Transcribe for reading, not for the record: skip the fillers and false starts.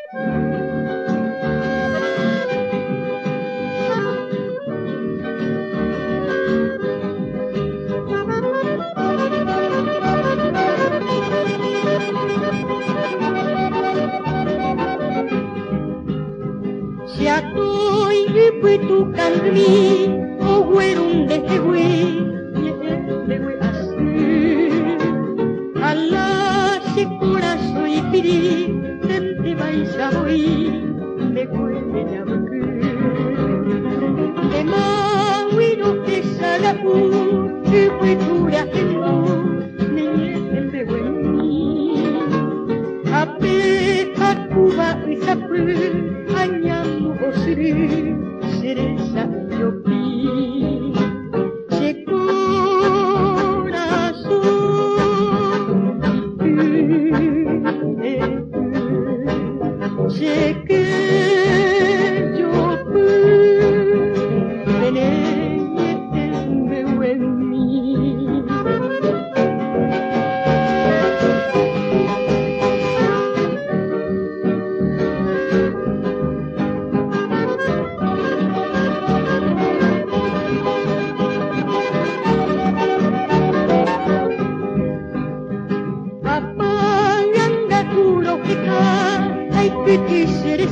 Xa tôi với tu can mi o huerum de hewe de we asu ala se corazón y piri tente vais a hoy de huele ya baku de ma wiro que sala u y we dura hemu ne de weni ape akuba isapu anyamu osuru seresa yopi che corazón che que yo pude me weni ay que quisiera